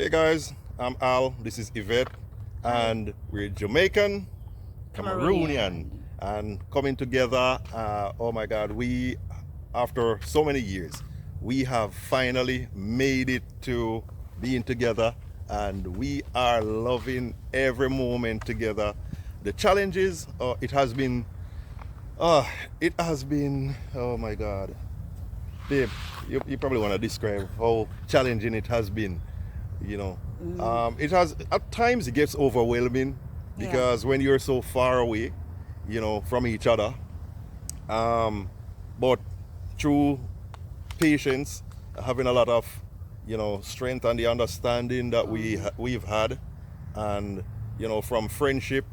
Hey guys, I'm Al, this is Yvette, and we're Jamaican, Cameroonian, and coming together. Oh my God, after so many years, we have finally made it to being together, and we are loving every moment together. The challenges, oh my God. Babe, you probably want to describe how challenging it has been. It has, at times it gets overwhelming because when you're so far away, from each other. But through patience, having a lot of, strength and the understanding that we've had, and from friendship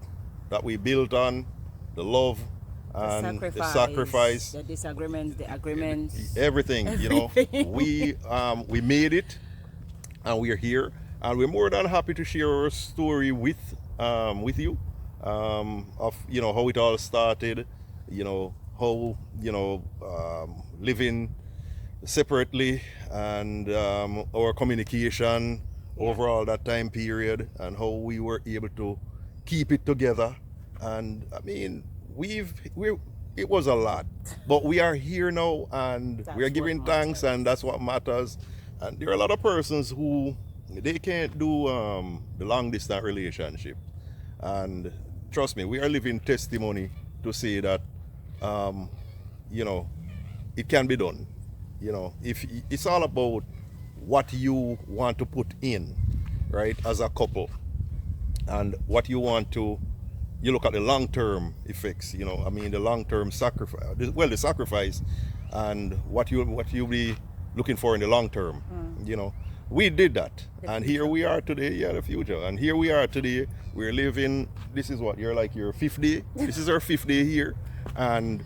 that we built on, the love and the sacrifice, the disagreements, the agreements, everything. We made it, and we're here, and we're more than happy to share our story with you, of how it all started, how living separately, and our communication over all that time period, and how we were able to keep it together. And I mean, it was a lot, but we are here now, and we are giving thanks, and that's what matters. And there are a lot of persons who they can't do the long distance relationship, and trust me, we are living testimony to say that it can be done. If it's all about what you want to put in, right, as a couple, and what you want to, you look at the long-term effects, the long-term sacrifice, the sacrifice, and what you be looking for in the long term. We did that, and here we are today. The future, and here we are today. We're living, this is what, your fifth day. This is our fifth day here, and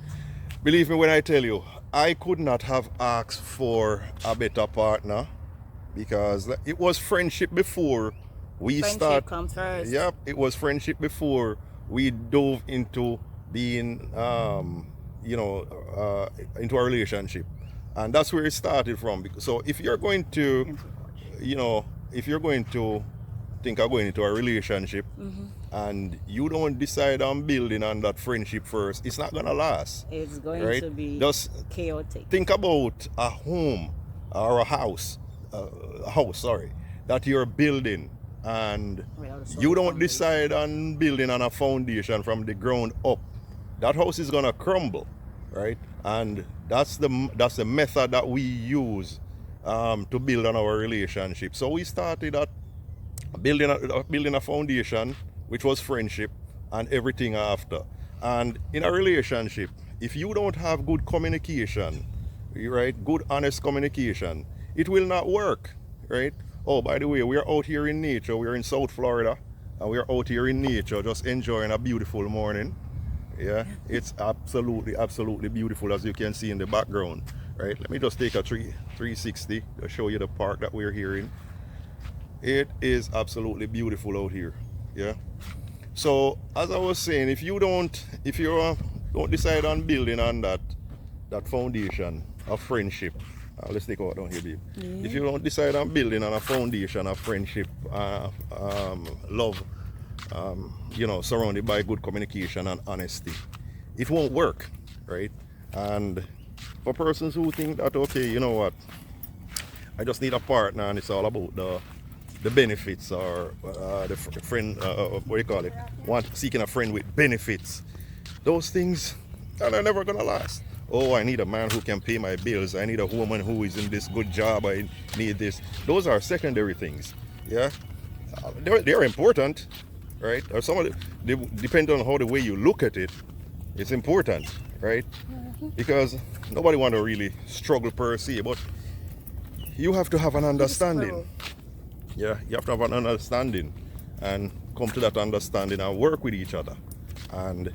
believe me when I tell you, I could not have asked for a better partner, because it was friendship before we friendship comes first. Yep, it was friendship before we dove into being into a relationship, and that's where it started from. So if you're going to think of going into a relationship, and you don't decide on building on that friendship first, it's not gonna last. It's going right? to be Just chaotic. think about a home or a house, that you're building, and you don't decide on building on a foundation from the ground up. That house is gonna crumble, right? And that's the method that we use to build on our relationship. So we started at building a foundation, which was friendship, and everything after. And in a relationship, if you don't have good communication, right, good honest communication, it will not work, right? Oh, by the way, we're out here in nature. We're in South Florida, and we're out here in nature just enjoying a beautiful morning. Yeah, it's absolutely beautiful, as you can see in the background, right? Let me just take a 360 to show you the park that we're here in. It is absolutely beautiful out here. Yeah. So as I was saying, if you don't decide on building on that foundation of friendship, let's take out down here, babe. Yeah. If you don't decide on building on a foundation of friendship, love, surrounded by good communication and honesty, it won't work, right? And for persons who think that, okay, you know what, I just need a partner and it's all about the benefits, or the friend, what do you call it, seeking a friend with benefits, those things are never gonna last. Oh, I need a man who can pay my bills. I need a woman who is in this good job. I need this. Those are secondary things. Yeah, they're important, right? Or they depend on how the way you look at it. It's important, right? Because nobody want to really struggle per se, but you have to have an understanding. Yeah, you have to have an understanding, and come to that understanding and work with each other. And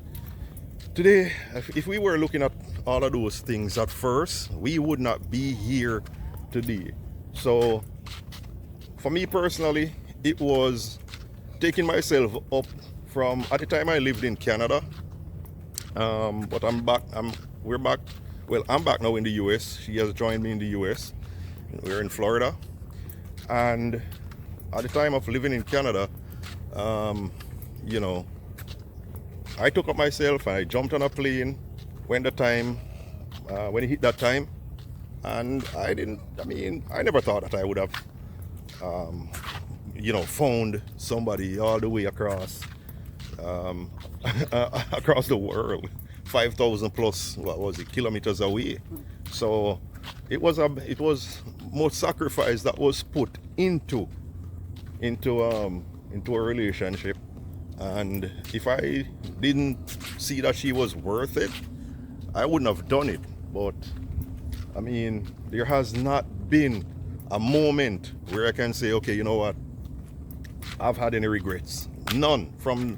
today, if we were looking at all of those things at first, we would not be here today. So for me personally, it was taking myself up from, at the time I lived in Canada, but I'm back, we're back, well, I'm back now in the US. She has joined me in the US. We're in Florida, and at the time of living in Canada, you know, I took up myself and I jumped on a plane when the time, when it hit that time, and I never thought that I would have, you know, found somebody all the way across, across the world, 5,000 plus, what was it, kilometers away. So it was more sacrifice that was put into a relationship, and if I didn't see that she was worth it, I wouldn't have done it. But I mean, there has not been a moment where I can say, okay, you know what, I've had any regrets. None. From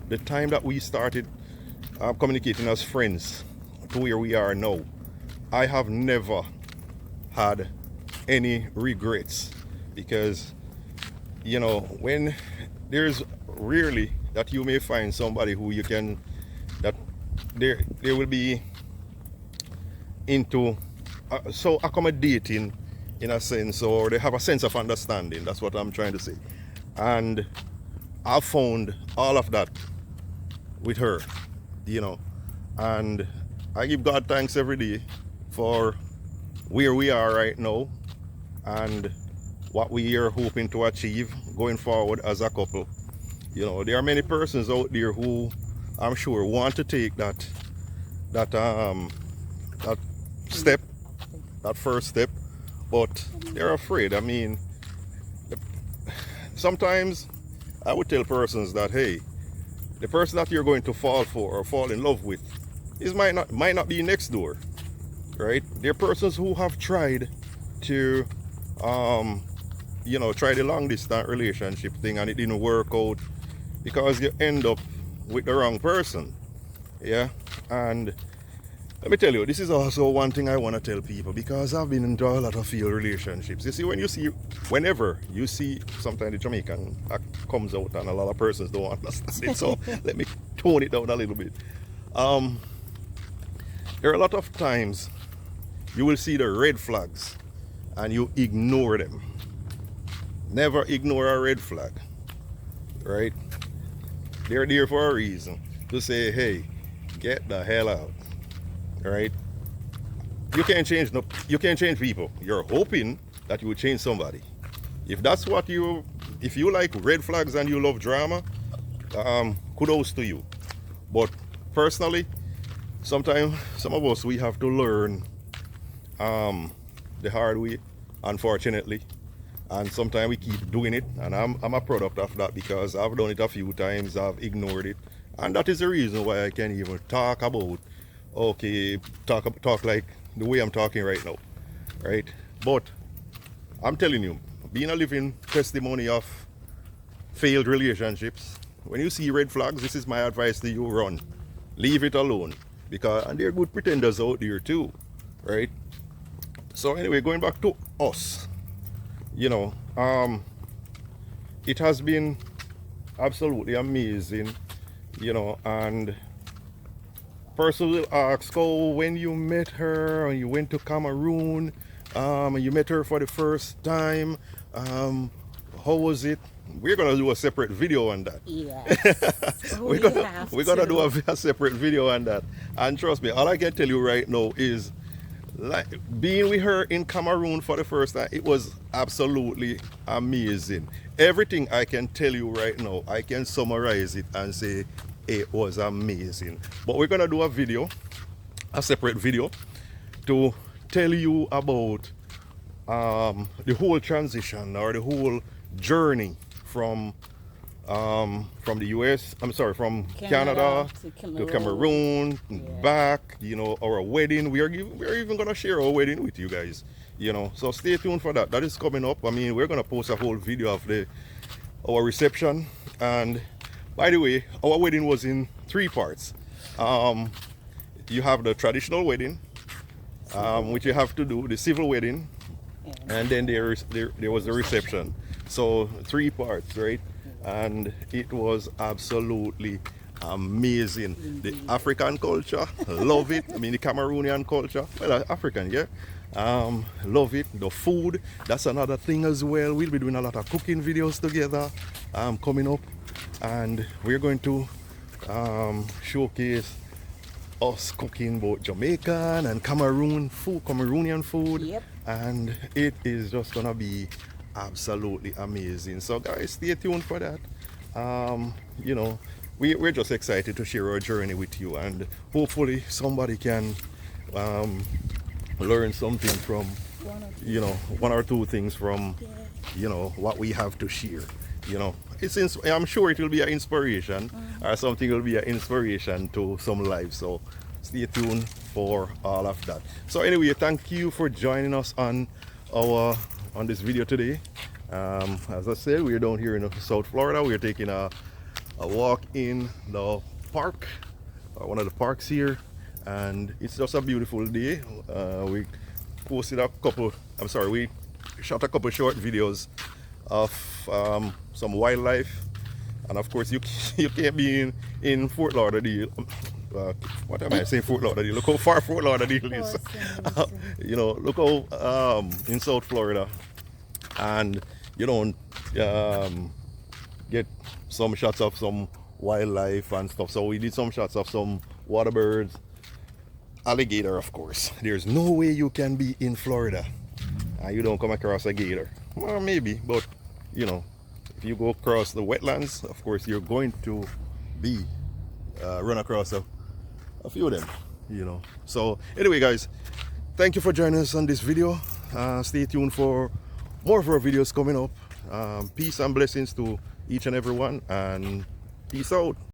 the time that we started communicating as friends to where we are now, I have never had any regrets, because you know, when there's rarely that you may find somebody who you can, that they will be into so accommodating in a sense, or they have a sense of understanding. That's what I'm trying to say. And I've found all of that with her, you know, and I give God thanks every day for where we are right now and what we are hoping to achieve going forward as a couple. You know, there are many persons out there who I'm sure want to take that step, that first step, but they're afraid. I mean, sometimes I would tell persons that, hey, the person that you're going to fall for or fall in love with might not be next door, right? There are persons who have tried to you know, try the long distance relationship thing and it didn't work out because you end up with the wrong person. Yeah. And let me tell you, this is also one thing I want to tell people, because I've been into a lot of failed relationships. You see, whenever you see, sometimes the Jamaican act comes out and a lot of persons don't understand it, so let me tone it down a little bit. There are a lot of times you will see the red flags and you ignore them. Never ignore a red flag, right? They're there for a reason, to say, hey, get the hell out, right? You can't change people. You're hoping that you will change somebody. If that's what if you like red flags and you love drama, kudos to you. But personally, sometimes some of us, we have to learn the hard way, unfortunately. And sometimes we keep doing it, and I'm a product of that, because I've done it a few times, I've ignored it, and that is the reason why I can't even talk about, okay, talk like the way I'm talking right now, right? But I'm telling you, being a living testimony of failed relationships, when you see red flags, this is my advice to you: run, leave it alone, and there are good pretenders out there too, right? So anyway, going back to us. You know, it has been absolutely amazing, you know, and person will ask, oh, when you met her and you went to Cameroon, you met her for the first time, how was it? We're gonna do a separate video on that. Yes. we're gonna do a separate video on that, and trust me, all I can tell you right now is, like, being with her in Cameroon for the first time, it was absolutely amazing. Everything I can tell you right now, I can summarize it and say it was amazing. But we're gonna do a separate video, to tell you about the whole transition, or the whole journey from the US, from Canada to Cameroon, back, you know, our wedding. We're even gonna share our wedding with you guys, you know, so stay tuned for that. That is coming up. I mean, we're gonna post a whole video of our reception. And by the way, our wedding was in 3 parts. You have the traditional wedding, which you have to do, the civil wedding, and then there was the reception. So 3 parts, right? And it was absolutely amazing. The African culture, love it. I mean, the Cameroonian culture, well, African, yeah. Love it. The food, that's another thing as well. We'll be doing a lot of cooking videos together coming up, and we're going to showcase us cooking both Jamaican and Cameroonian food. Yep. And it is just gonna be absolutely amazing. So guys, stay tuned for that. You know, we're just excited to share our journey with you, and hopefully somebody can learn something from, you know, one or two things from, you know, what we have to share. You know, I'm sure it will be an inspiration, or something will be an inspiration to some lives. So stay tuned for all of that. So anyway, thank you for joining us on this video today. As I said, we're down here in South Florida. We're taking a walk in the park, one of the parks here, and it's just a beautiful day. We shot a couple short videos of some wildlife, and of course you can't be in Fort Lauderdale. What am I saying? Fort Lauderdale. Look how far Fort Lauderdale is. You know, look how in South Florida, and you don't get some shots of some wildlife and stuff. So we did some shots of some water birds, alligator, of course. There's no way you can be in Florida and you don't come across a gator. Well, maybe, but you know, if you go across the wetlands, of course you're going to be run across a few of them, you know. So anyway guys, thank you for joining us on this video. Stay tuned for more of our videos coming up. Peace and blessings to each and every one, and peace out.